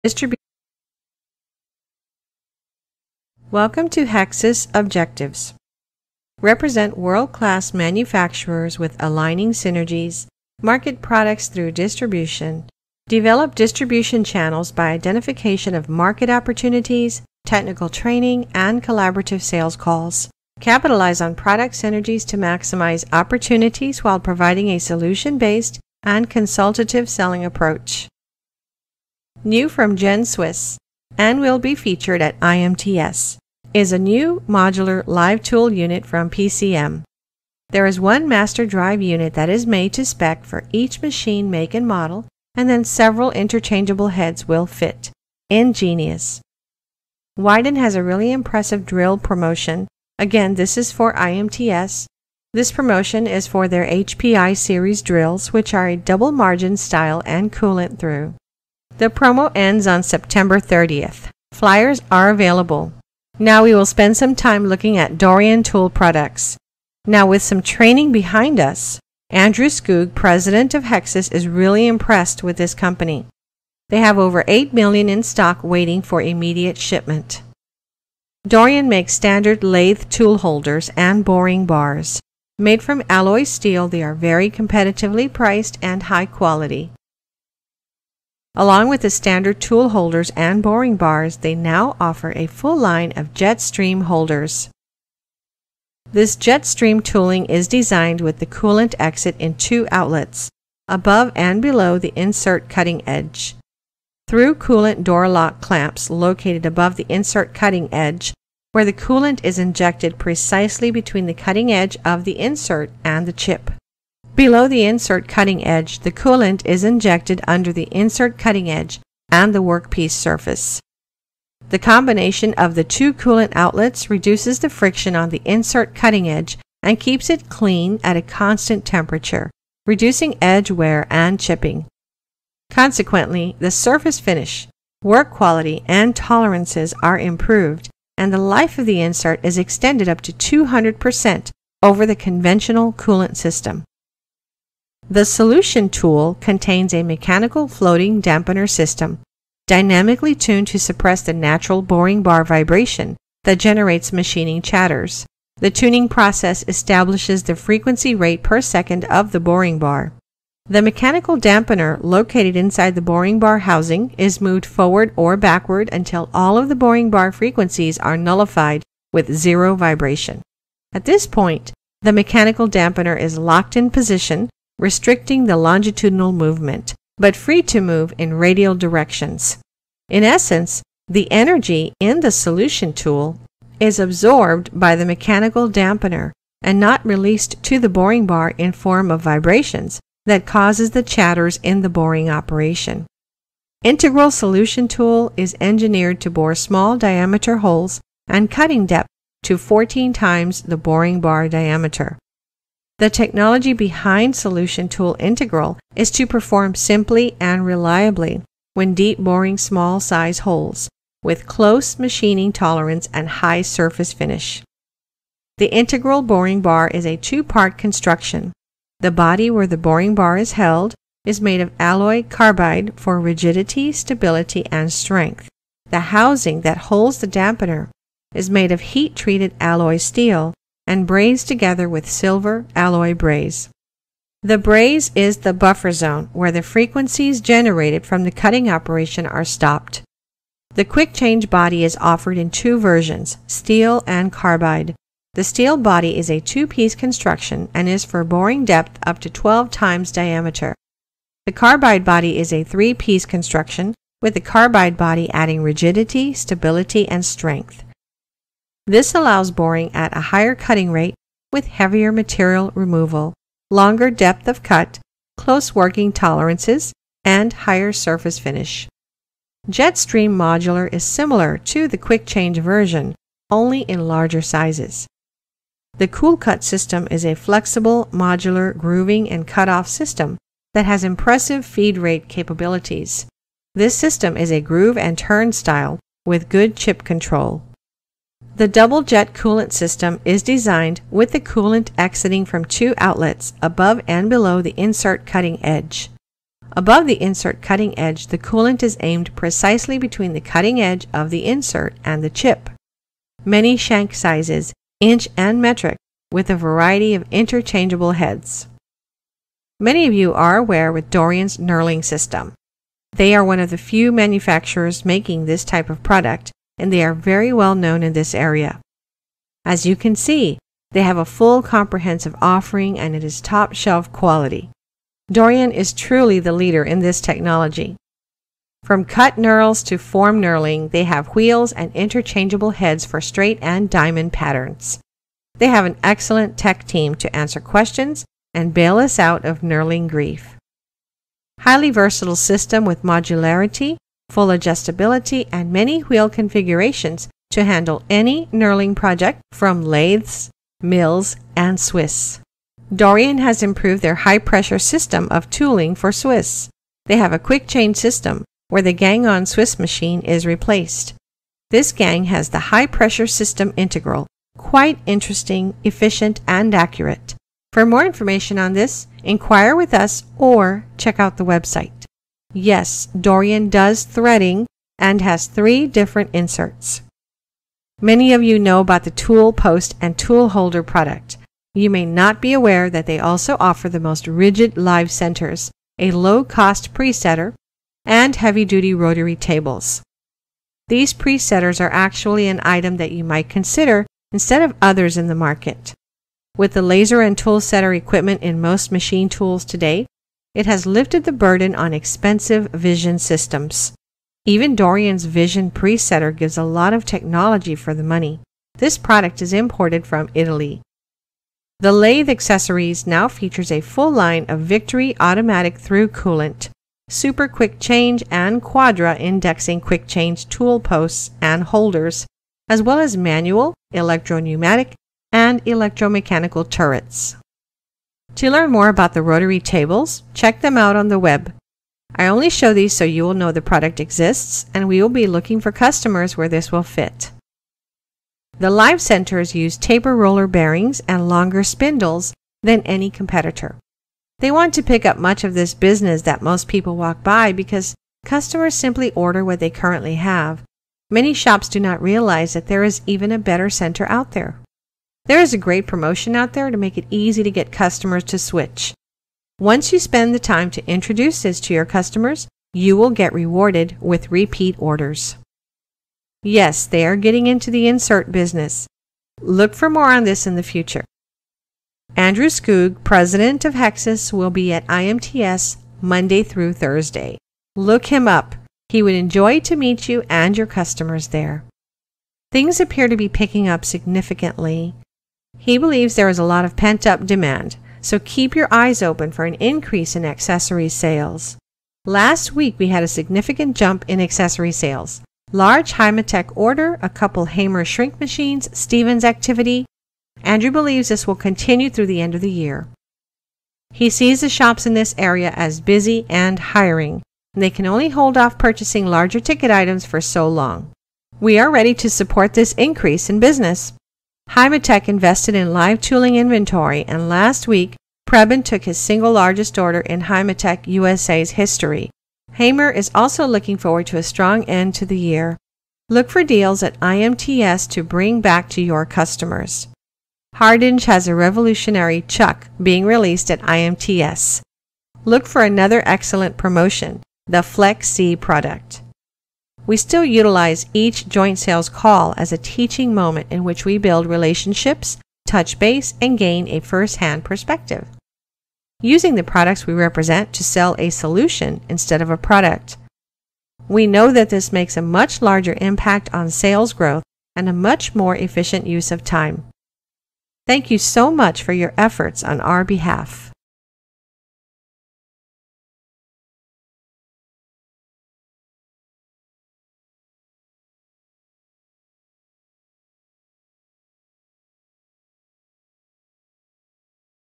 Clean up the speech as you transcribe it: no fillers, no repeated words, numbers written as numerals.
Distribution. Welcome to Hexas Objectives. Represent world-class manufacturers with aligning synergies, market products through distribution, develop distribution channels by identification of market opportunities, technical training, and collaborative sales calls. Capitalize on product synergies to maximize opportunities while providing a solution-based and consultative selling approach. New from Gen Swiss, and will be featured at IMTS, is a new modular live tool unit from PCM. There is one master drive unit that is made to spec for each machine make and model, and then several interchangeable heads will fit. Ingenious. Wyden has a really impressive drill promotion. Again, this is for IMTS. This promotion is for their HPI series drills, which are a double margin style and coolant through. The promo ends on September 30th. Flyers are available. Now we will spend some time looking at Dorian Tool products. Now with some training behind us, Andrew Skoog, president of Hexas, is really impressed with this company. They have over 8 million in stock waiting for immediate shipment. Dorian makes standard lathe tool holders and boring bars. Made from alloy steel, they are very competitively priced and high quality. Along with the standard tool holders and boring bars, they now offer a full line of Jetstream holders. This Jetstream tooling is designed with the coolant exit in two outlets, above and below the insert cutting edge. Through coolant door lock clamps located above the insert cutting edge, where the coolant is injected precisely between the cutting edge of the insert and the chip. Below the insert cutting edge, the coolant is injected under the insert cutting edge and the workpiece surface. The combination of the two coolant outlets reduces the friction on the insert cutting edge and keeps it clean at a constant temperature, reducing edge wear and chipping. Consequently, the surface finish, work quality, and tolerances are improved, and the life of the insert is extended up to 200% over the conventional coolant system. The solution tool contains a mechanical floating dampener system, dynamically tuned to suppress the natural boring bar vibration that generates machining chatters. The tuning process establishes the frequency rate per second of the boring bar. The mechanical dampener located inside the boring bar housing is moved forward or backward until all of the boring bar frequencies are nullified with zero vibration. At this point, the mechanical dampener is locked in position, restricting the longitudinal movement, but free to move in radial directions. In essence, the energy in the solution tool is absorbed by the mechanical dampener and not released to the boring bar in form of vibrations that causes the chatters in the boring operation. Integral solution tool is engineered to bore small diameter holes and cutting depth to 14 times the boring bar diameter. The technology behind Solution Tool Integral is to perform simply and reliably when deep boring small size holes, with close machining tolerance and high surface finish. The integral boring bar is a two-part construction. The body where the boring bar is held is made of alloy carbide for rigidity, stability, and strength. The housing that holds the dampener is made of heat-treated alloy steel and brazed together with silver alloy braze. The braze is the buffer zone where the frequencies generated from the cutting operation are stopped. The quick change body is offered in two versions, steel and carbide. The steel body is a two-piece construction and is for boring depth up to 12 times diameter. The carbide body is a three-piece construction, with the carbide body adding rigidity, stability, and strength. This allows boring at a higher cutting rate with heavier material removal, longer depth of cut, close working tolerances, and higher surface finish. Jetstream Modular is similar to the quick change version, only in larger sizes. The Cool Cut system is a flexible, modular grooving and cut-off system that has impressive feed rate capabilities. This system is a groove and turn style with good chip control. The double jet coolant system is designed with the coolant exiting from two outlets above and below the insert cutting edge. Above the insert cutting edge, the coolant is aimed precisely between the cutting edge of the insert and the chip. Many shank sizes, inch and metric, with a variety of interchangeable heads. Many of you are aware with Dorian's knurling system. They are one of the few manufacturers making this type of product, and they are very well known in this area. As you can see, they have a full comprehensive offering and it is top shelf quality. Dorian is truly the leader in this technology. From cut knurls to form knurling, they have wheels and interchangeable heads for straight and diamond patterns. They have an excellent tech team to answer questions and bail us out of knurling grief. Highly versatile system with modularity, full adjustability, and many wheel configurations to handle any knurling project from lathes, mills, and Swiss. Dorian has improved their high-pressure system of tooling for Swiss. They have a quick change system where the gang-on Swiss machine is replaced. This gang has the high-pressure system integral, quite interesting, efficient, and accurate. For more information on this, inquire with us or check out the website. Yes, Dorian does threading and has 3 different inserts. Many of you know about the tool post and tool holder product. You may not be aware that they also offer the most rigid live centers, a low-cost presetter, and heavy-duty rotary tables. These presetters are actually an item that you might consider instead of others in the market. With the laser and tool setter equipment in most machine tools today, it has lifted the burden on expensive vision systems. Even Dorian's Vision presetter gives a lot of technology for the money. This product is imported from Italy. The lathe accessories now features a full line of Victory automatic through coolant, super quick change and quadra indexing quick change tool posts and holders, as well as manual, electro-pneumatic, and electromechanical turrets. To learn more about the rotary tables, check them out on the web. I only show these so you will know the product exists, and we will be looking for customers where this will fit. The live centers use taper roller bearings and longer spindles than any competitor. They want to pick up much of this business that most people walk by because customers simply order what they currently have. Many shops do not realize that there is even a better center out there. There is a great promotion out there to make it easy to get customers to switch. Once you spend the time to introduce this to your customers, you will get rewarded with repeat orders. Yes, they are getting into the insert business. Look for more on this in the future. Andrew Skoog, president of Hexus, will be at IMTS Monday through Thursday. Look him up. He would enjoy to meet you and your customers there. Things appear to be picking up significantly. He believes there is a lot of pent-up demand, so keep your eyes open for an increase in accessory sales. Last week we had a significant jump in accessory sales. Large Hymatech order, a couple Hamer shrink machines, Stevens activity. Andrew believes this will continue through the end of the year. He sees the shops in this area as busy and hiring, and they can only hold off purchasing larger ticket items for so long. We are ready to support this increase in business. Hymatech invested in live tooling inventory, and last week, Preben took his single largest order in Hymatech USA's history. Hamer is also looking forward to a strong end to the year. Look for deals at IMTS to bring back to your customers. Hardinge has a revolutionary chuck being released at IMTS. Look for another excellent promotion, the Flex C product. We still utilize each joint sales call as a teaching moment in which we build relationships, touch base, and gain a first-hand perspective, using the products we represent to sell a solution instead of a product. We know that this makes a much larger impact on sales growth and a much more efficient use of time. Thank you so much for your efforts on our behalf.